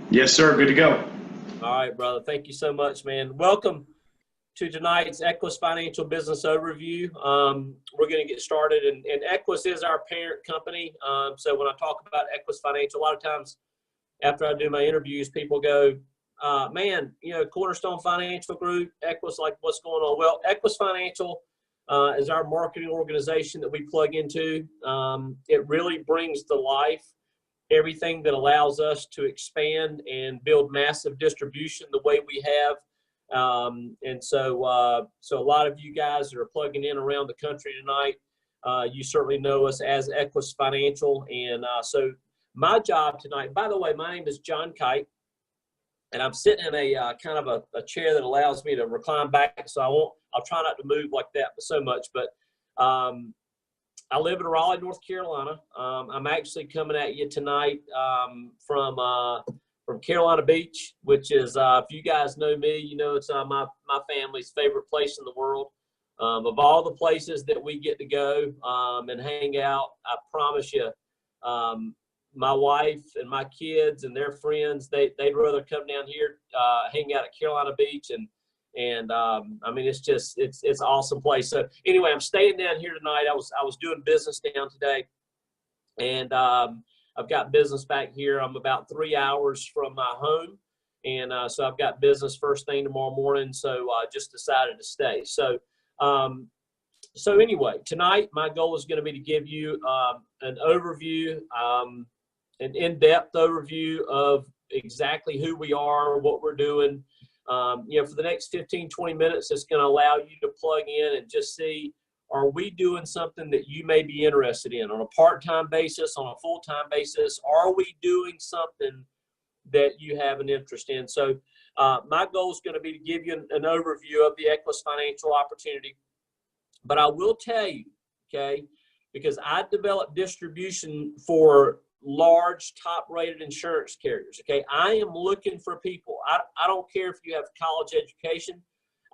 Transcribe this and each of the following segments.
Yes, sir. Good to go. All right, brother. Thank you so much, man. Welcome to tonight's Equis Financial Business Overview. We're going to get started, and Equis is our parent company. So when I talk about Equis Financial, a lot of times after I do my interviews, people go, man, Cornerstone Financial Group, Equis, like what's going on? Well, Equis Financial is our marketing organization that we plug into. It really brings to life everything that allows us to expand and build massive distribution the way we have. So a lot of you guys that are plugging in around the country tonight, you certainly know us as Equis Financial. And so my job tonight, by the way, my name is John Kight, and I'm sitting in a kind of a chair that allows me to recline back. So I'll try not to move like that so much, but I live in Raleigh, North Carolina. I'm actually coming at you tonight from Carolina Beach, which is, if you guys know me, you know it's my family's favorite place in the world. Of all the places that we get to go and hang out, I promise you, my wife and my kids and their friends, they'd rather come down here, hang out at Carolina Beach, and I mean, it's an awesome place. So anyway, I'm staying down here tonight. I was doing business down today, and I've got business back here. I'm about 3 hours from my home, and so I've got business first thing tomorrow morning. So I just decided to stay. So anyway, tonight my goal is going to be to give you an overview, an in-depth overview of exactly who we are, what we're doing. For the next 15, 20 minutes, it's going to allow you to plug in and just see, are we doing something that you may be interested in on a part-time basis, on a full-time basis? Are we doing something that you have an interest in? So my goal is going to be to give you an overview of the Equis Financial Opportunity. But I will tell you, okay, because I develop distribution for large top-rated insurance carriers. Okay, I am looking for people. I don't care if you have college education.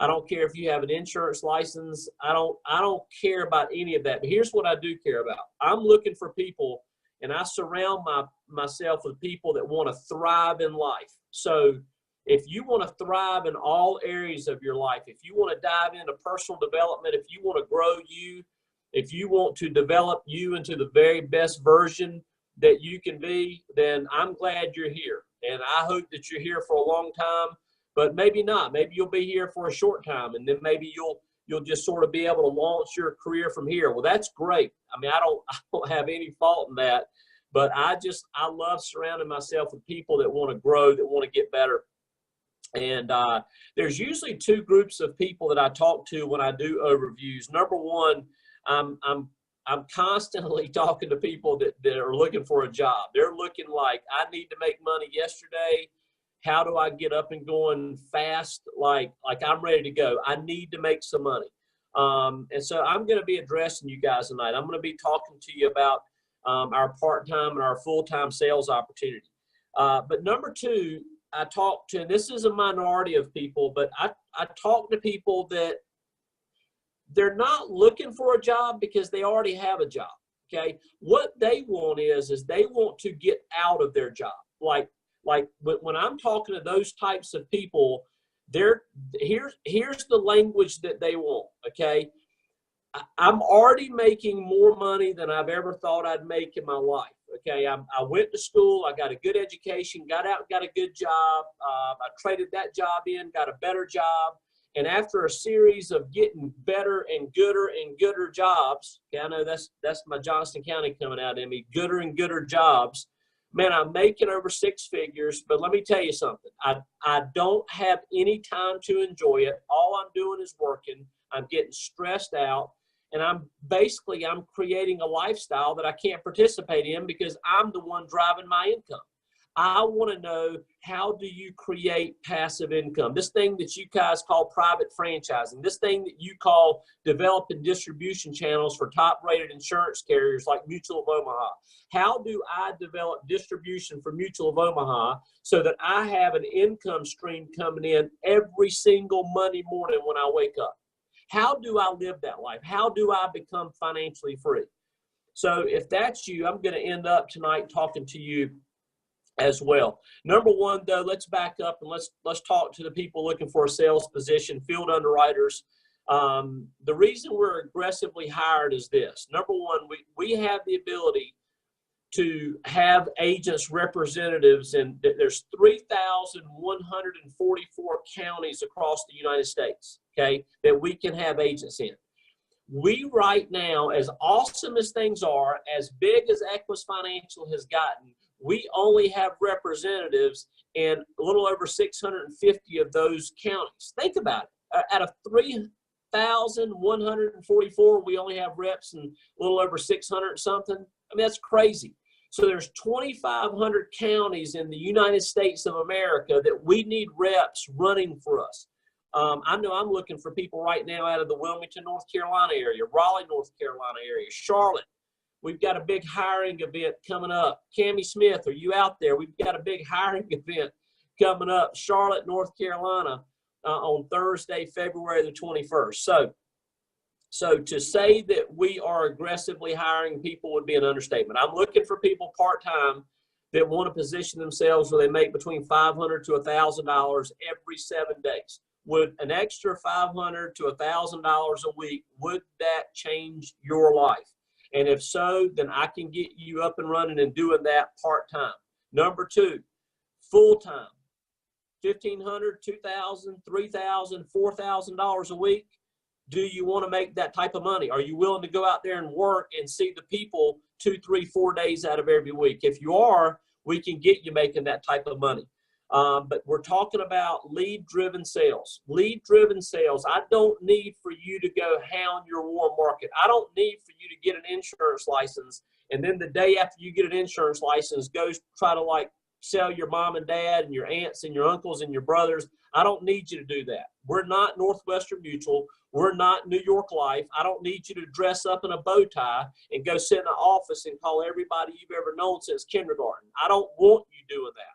I don't care if you have an insurance license. I don't care about any of that. But here's what I do care about. I'm looking for people, and I surround myself with people that want to thrive in life. So if you want to thrive in all areas of your life, if you want to dive into personal development, if you want to grow you, if you want to develop you into the very best version that you can be, then I'm glad you're here. And I hope that you're here for a long time, but maybe not. Maybe you'll be here for a short time, and then maybe you'll just sort of be able to launch your career from here. Well, that's great. I mean, I don't have any fault in that, but I love surrounding myself with people that want to grow, that want to get better. And there's usually two groups of people that I talk to when I do overviews. Number one, I'm constantly talking to people that are looking for a job. They're looking like, I need to make money yesterday. How do I get up and going fast? Like I'm ready to go. I need to make some money. And so I'm going to be addressing you guys tonight. I'm going to be talking to you about our part-time and our full-time sales opportunity. But number two, I talk to, and this is a minority of people, but I talk to people that they're not looking for a job because they already have a job. Okay. What they want is they want to get out of their job. Like when I'm talking to those types of people, here's the language that they want. Okay. I'm already making more money than I've ever thought I'd make in my life. Okay. I went to school. I got a good education, got out, got a good job. I traded that job in, got a better job. And after a series of getting better and gooder jobs, okay, I know that's my Johnston County coming out in me, gooder and gooder jobs, man, I'm making over six figures. But let me tell you something. I don't have any time to enjoy it. All I'm doing is working. I'm getting stressed out. And I'm creating a lifestyle that I can't participate in because I'm the one driving my income. I want to know, how do you create passive income? This thing that you guys call private franchising, this thing that you call developing distribution channels for top-rated insurance carriers like Mutual of Omaha. How do I develop distribution for Mutual of Omaha so that I have an income stream coming in every single Monday morning when I wake up? How do I live that life? How do I become financially free? So if that's you, I'm going to end up tonight talking to you as well. Number one, though, let's back up and let's talk to the people looking for a sales position, field underwriters. The reason we're aggressively hired is this. Number one, we have the ability to have agents, representatives, and there's 3,144 counties across the United States, okay, that we can have agents in. We right now, as awesome as things are, as big as Equis Financial has gotten, we only have representatives in a little over 650 of those counties. Think about it. Out of 3,144, we only have reps in a little over 600 something. I mean, that's crazy. So there's 2,500 counties in the United States of America that we need reps running for us. I know I'm looking for people right now out of the Wilmington, North Carolina area, Raleigh, North Carolina area, Charlotte. We've got a big hiring event coming up. Cammie Smith, are you out there? We've got a big hiring event coming up, Charlotte, North Carolina, on Thursday, February the 21st. So to say that we are aggressively hiring people would be an understatement. I'm looking for people part-time that want to position themselves where they make between $500 to $1,000 every 7 days. Would an extra $500 to $1,000 a week, would that change your life? And if so, then I can get you up and running and doing that part-time. Number two, full-time, $1,500, $2,000, $3,000, $4,000 a week. Do you want to make that type of money? Are you willing to go out there and work and see the people 2, 3, 4 days out of every week? If you are, we can get you making that type of money. But we're talking about lead-driven sales. Lead-driven sales. I don't need for you to go hound your warm market. I don't need for you to get an insurance license, and then the day after you get an insurance license, go try to like sell your mom and dad and your aunts and your uncles and your brothers. I don't need you to do that. We're not Northwestern Mutual. We're not New York Life. I don't need you to dress up in a bow tie and go sit in an office and call everybody you've ever known since kindergarten. I don't want you doing that.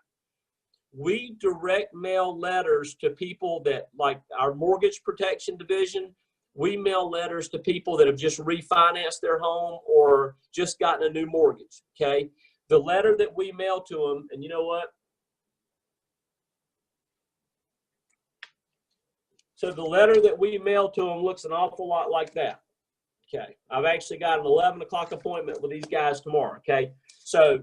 We direct mail letters to people that, like our mortgage protection division, we mail letters to people that have just refinanced their home or just gotten a new mortgage, okay? The letter that we mail to them, and you know what? So the letter that we mail to them looks an awful lot like that, okay? I've actually got an 11 o'clock appointment with these guys tomorrow, okay? So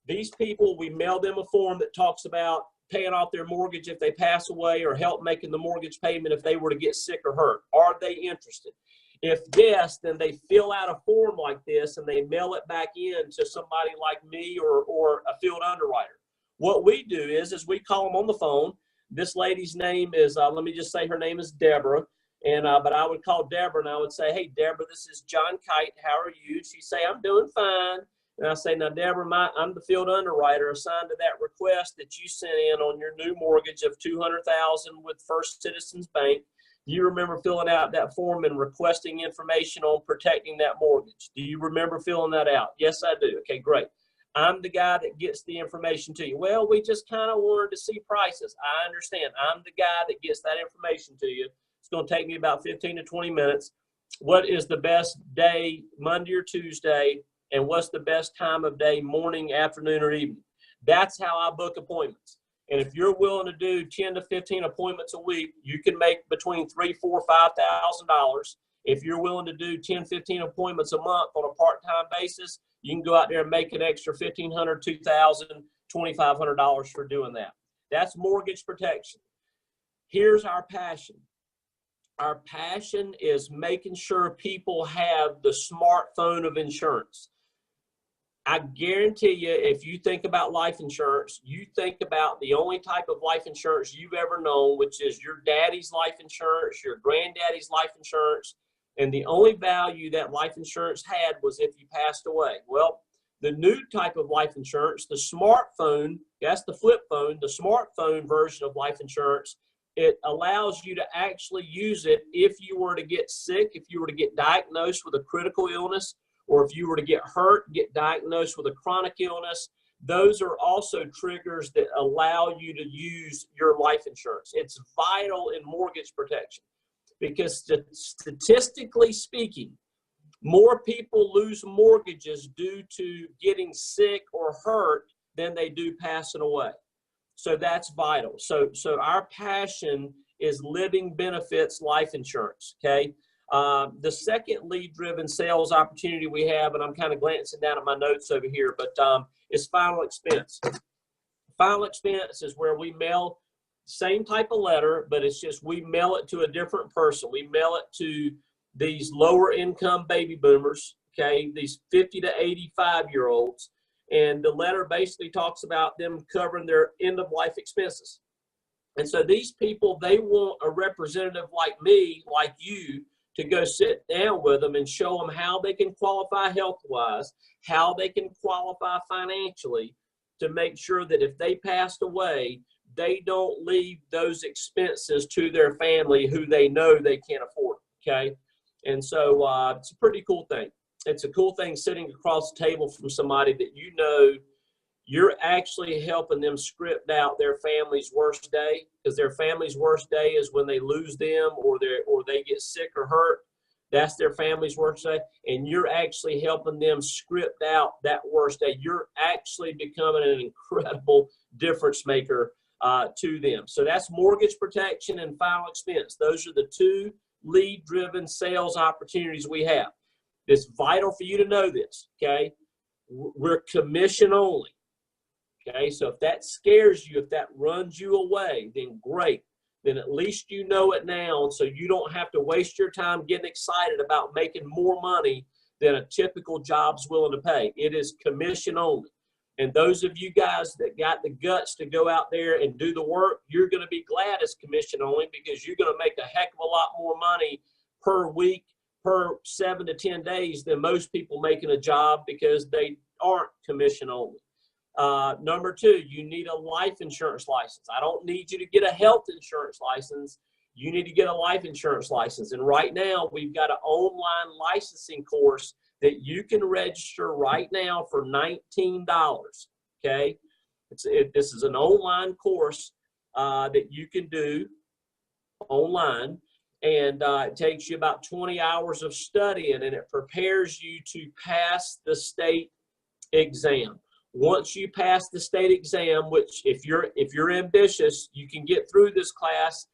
these people, we mail them a form that talks about paying off their mortgage if they pass away or help making the mortgage payment if they were to get sick or hurt. Are they interested? If yes, then they fill out a form like this and they mail it back in to somebody like me or a field underwriter. What we do is we call them on the phone. This lady's name is, let me just say her name is Deborah. And but I would call Deborah and I would say, hey, Deborah, this is John Kight. How are you? She'd say, I'm doing fine. And I say, now, Deborah, I'm the field underwriter assigned to that request that you sent in on your new mortgage of $200,000 with First Citizens Bank. Do you remember filling out that form and requesting information on protecting that mortgage? Do you remember filling that out? Yes, I do. Okay, great. I'm the guy that gets the information to you. Well, we just kind of wanted to see prices. I understand. I'm the guy that gets that information to you. It's going to take me about 15 to 20 minutes. What is the best day, Monday or Tuesday? And what's the best time of day, morning, afternoon, or evening? That's how I book appointments. And if you're willing to do 10 to 15 appointments a week, you can make between $3,000, $4,000, $5,000. If you're willing to do 10, 15 appointments a month on a part-time basis, you can go out there and make an extra $1,500, $2,000, $2,500 for doing that. That's mortgage protection. Here's our passion. Our passion is making sure people have the smartphone of insurance. I guarantee you, if you think about life insurance, you think about the only type of life insurance you've ever known, which is your daddy's life insurance, your granddaddy's life insurance, and the only value that life insurance had was if you passed away. Well, the new type of life insurance, the smartphone, that's the flip phone, the smartphone version of life insurance, it allows you to actually use it if you were to get sick, if you were to get diagnosed with a critical illness, or if you were to get hurt, get diagnosed with a chronic illness. Those are also triggers that allow you to use your life insurance. It's vital in mortgage protection because statistically speaking, more people lose mortgages due to getting sick or hurt than they do passing away. So that's vital. So our passion is living benefits life insurance, okay? The second lead-driven sales opportunity we have, and I'm kind of glancing down at my notes over here, but is final expense. Final expense is where we mail same type of letter, but it's just we mail it to a different person. We mail it to these lower income baby boomers, okay, these 50 to 85-year-olds, and the letter basically talks about them covering their end-of-life expenses. And so these people, they want a representative like me, like you, to go sit down with them and show them how they can qualify health-wise, how they can qualify financially to make sure that if they passed away, they don't leave those expenses to their family who they know they can't afford, okay? And so it's a pretty cool thing. It's a cool thing sitting across the table from somebody that you know you're actually helping them script out their family's worst day, because their family's worst day is when they lose them or they get sick or hurt. That's their family's worst day. And you're actually helping them script out that worst day. You're actually becoming an incredible difference maker to them. So that's mortgage protection and final expense. Those are the two lead-driven sales opportunities we have. It's vital for you to know this, okay? We're commission only. Okay, so if that scares you, if that runs you away, then great. Then at least you know it now, so you don't have to waste your time getting excited about making more money than a typical job's willing to pay. It is commission only. And those of you guys that got the guts to go out there and do the work, you're going to be glad it's commission only, because you're going to make a heck of a lot more money per week, per 7 to 10 days than most people making a job because they aren't commission only. Number two, you need a life insurance license. I don't need you to get a health insurance license. You need to get a life insurance license. And right now, we've got an online licensing course that you can register right now for $19. Okay, this is an online course that you can do online, and it takes you about 20 hours of studying, and it prepares you to pass the state exam. Once you pass the state exam, which if you're ambitious, you can get through this class.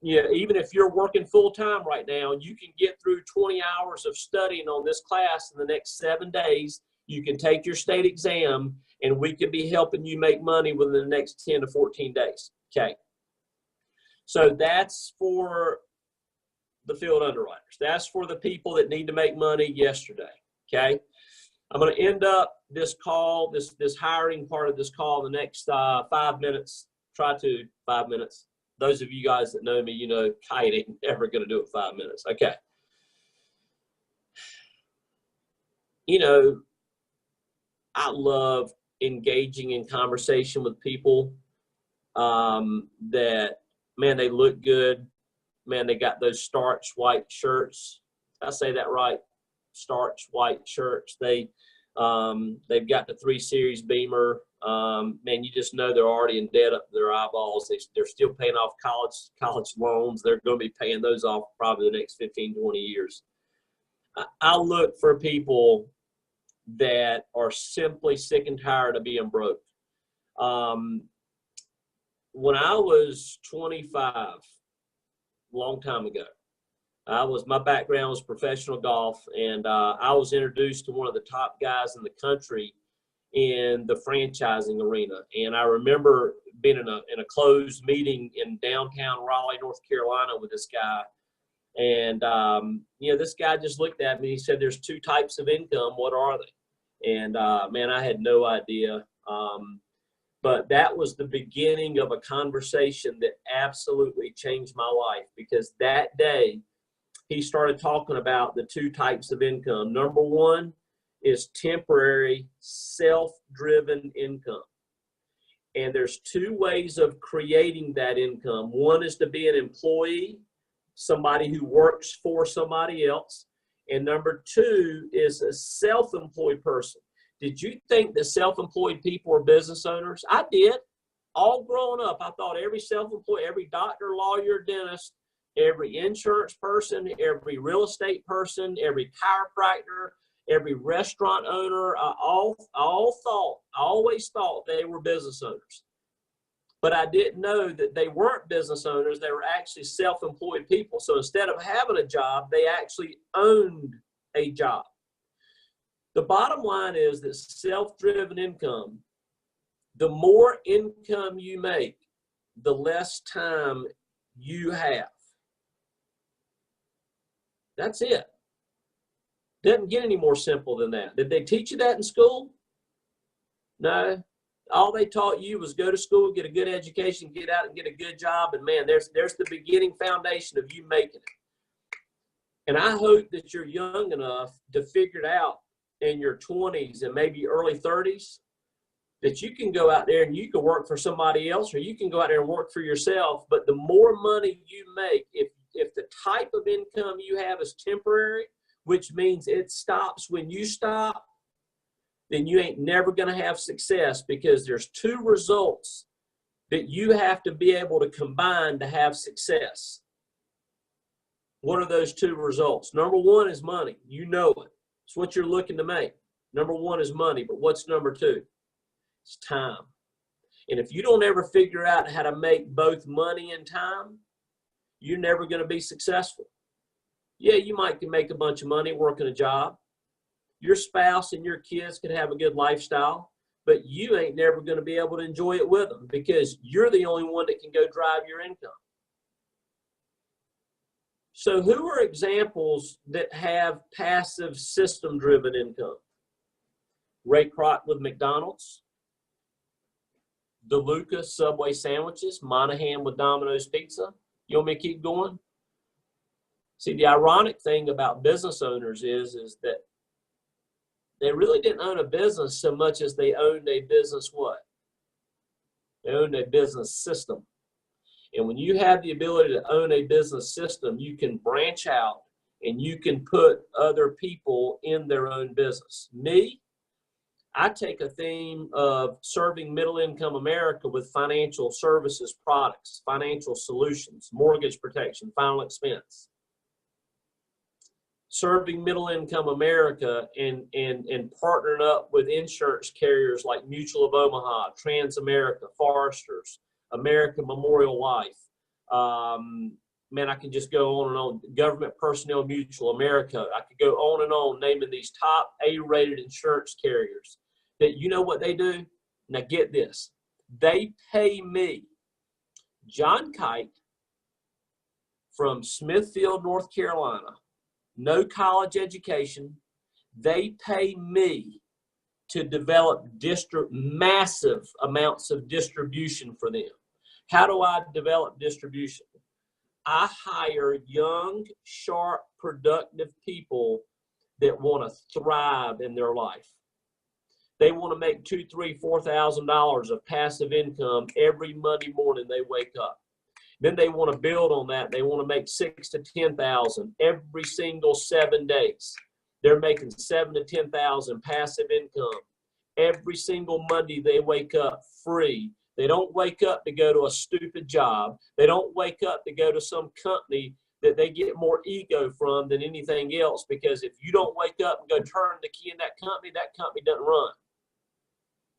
Yeah, even if you're working full time right now, you can get through 20 hours of studying on this class in the next 7 days. You can take your state exam, and we can be helping you make money within the next 10 to 14 days. Okay. So that's for the field underwriters. That's for the people that need to make money yesterday. Okay. I'm going to end up this call, this hiring part of this call, the next 5 minutes. Try to 5 minutes. Those of you guys that know me, you know Kight ain't never going to do it 5 minutes. Okay. You know, I love engaging in conversation with people that, man, they look good. Man, they got those starch white shirts. Did I say that right? Starch white shirts. They've got the 3 Series Beamer. Man, you just know they're already in debt up to their eyeballs. They're still paying off college loans. They're going to be paying those off probably the next 15, 20 years. I look for people that are simply sick and tired of being broke. When I was 25, long time ago, my background was professional golf, and I was introduced to one of the top guys in the country in the franchising arena. And I remember being in a closed meeting in downtown Raleigh, North Carolina with this guy. And, this guy just looked at me. He said, "There's 2 types of income. What are they?" And, man, I had no idea. But that was the beginning of a conversation that absolutely changed my life, because that day he started talking about the 2 types of income. Number 1 is temporary, self-driven income. And there's 2 ways of creating that income. One is to be an employee, somebody who works for somebody else. And number 2 is a self-employed person. Did you think that self-employed people were business owners? I did. All growing up, I thought every self-employed, every doctor, lawyer, dentist, every insurance person, every real estate person, every chiropractor, every restaurant owner. I always thought they were business owners. But I didn't know that they weren't business owners. They were actually self-employed people. So instead of having a job, they actually owned a job. The bottom line is that self-driven income, the more income you make, the less time you have. That's it. Doesn't get any more simple than that. Did they teach you that in school? No. All they taught you was go to school, get a good education, get out and get a good job. And man, there's the beginning foundation of you making it. And I hope that you're young enough to figure it out in your 20s and maybe early 30s, that you can go out there and you can work for somebody else, or you can go out there and work for yourself. But the more money you make, if the type of income you have is temporary, which means it stops when you stop, then you ain't never going to have success, because there's two results that you have to be able to combine to have success. What are those two results? Number one is money. You know it. It's what you're looking to make. Number one is money, but what's number two? It's time. And if you don't ever figure out how to make both money and time, you're never going to be successful. Yeah, you might can make a bunch of money working a job. Your spouse and your kids can have a good lifestyle, but you ain't never going to be able to enjoy it with them, because you're the only one that can go drive your income. So who are examples that have passive system-driven income? Ray Kroc with McDonald's, DeLuca Subway sandwiches, Monahan with Domino's Pizza. You want me to keep going? See, the ironic thing about business owners is that they really didn't own a business so much as they owned a business what? They owned a business system. And when you have the ability to own a business system, you can branch out and you can put other people in their own business. Me, I take a theme of serving middle-income America with financial services products, financial solutions, mortgage protection, final expense. Serving middle-income America and partnering up with insurance carriers like Mutual of Omaha, Transamerica, Foresters, American Memorial Life. Man, I can just go on and on. Government Personnel Mutual, America. I could go on and on naming these top A-rated insurance carriers that, you know what they do? Now get this. They pay me, John Kight, from Smithfield, North Carolina, no college education. They pay me to develop massive amounts of distribution for them. How do I develop distribution? I hire young, sharp, productive people that want to thrive in their life. They want to make $2,000, $3,000, $4,000 of passive income every Monday morning they wake up. Then they want to build on that. They want to make $6,000 to $10,000 every single 7 days. They're making $7,000 to $10,000 passive income every single Monday they wake up free. They don't wake up to go to a stupid job. They don't wake up to go to some company that they get more ego from than anything else, because if you don't wake up and go turn the key in that company doesn't run.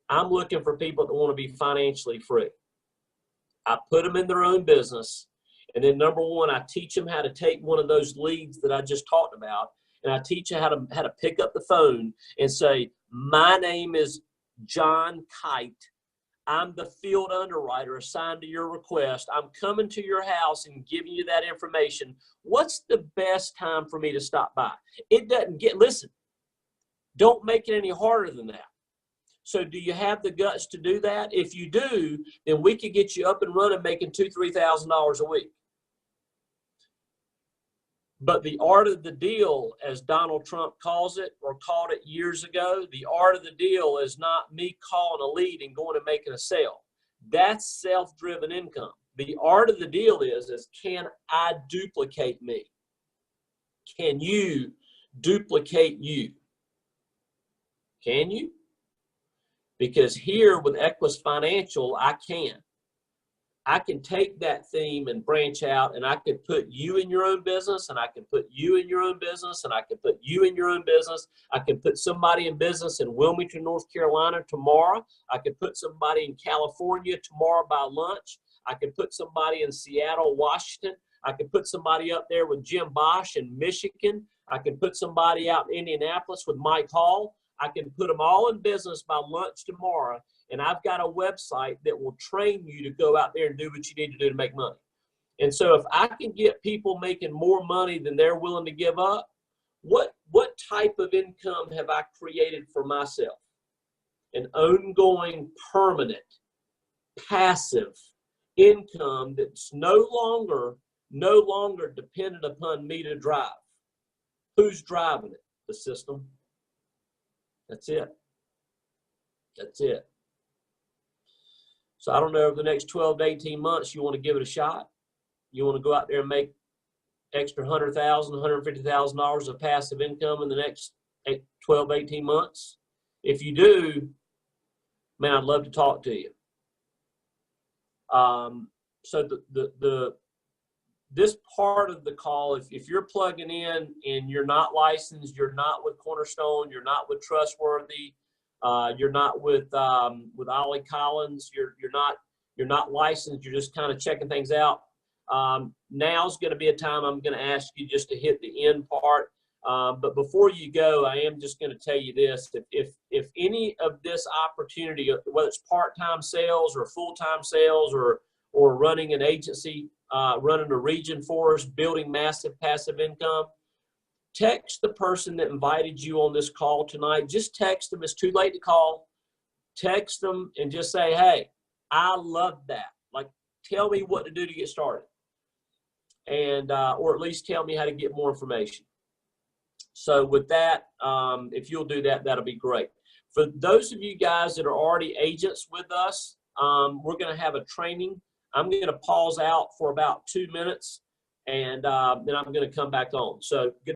I'm looking for people that want to be financially free. I put them in their own business, and then number one, I teach them how to take one of those leads that I just talked about, and I teach them how to pick up the phone and say, my name is John Kight. I'm the field underwriter assigned to your request. I'm coming to your house and giving you that information. What's the best time for me to stop by? It doesn't get, listen, don't make it any harder than that. So do you have the guts to do that? If you do, then we could get you up and running making $2,000, $3,000 a week. But the art of the deal, as Donald Trump calls it, or called it years ago, the art of the deal is not me calling a lead and going and making a sale. That's self-driven income. The art of the deal is can I duplicate me? Can you duplicate you? Can you? Because here with Equis Financial, I can. I can take that theme and branch out, and I could put you in your own business, and I can put you in your own business, and I can put you in your own business. I can put somebody in business in Wilmington, North Carolina tomorrow. I could put somebody in California tomorrow by lunch. I could put somebody in Seattle, Washington. I could put somebody up there with Jim Bosch in Michigan. I can put somebody out in Indianapolis with Mike Hall. I can put them all in business by lunch tomorrow. And I've got a website that will train you to go out there and do what you need to do to make money. And so if I can get people making more money than they're willing to give up, what type of income have I created for myself? An ongoing, permanent, passive income that's no longer dependent upon me to drive. Who's driving it? The system. That's it. That's it. So I don't know, over the next 12 to 18 months, you want to give it a shot. You want to go out there and make extra $100,000, $150,000 of passive income in the next 12, 18 months. If you do, man, I'd love to talk to you. So this part of the call, if you're plugging in and you're not licensed, you're not with Cornerstone, you're not with Trustworthy, you're not with Ollie Collins, you're not licensed, you're just kind of checking things out. Now's going to be a time I'm going to ask you just to hit the end part. But before you go, I am just going to tell you this: if any of this opportunity, whether it's part-time sales or full-time sales or running an agency, running a region for us, building massive passive income, text the person that invited you on this call tonight. Just text them. It's too late to call. Text them and just say, hey, I love that. Like, tell me what to do to get started. And, or at least tell me how to get more information. So with that, if you'll do that, that'll be great. For those of you guys that are already agents with us, we're going to have a training. I'm going to pause out for about 2 minutes, and then I'm going to come back on. So good.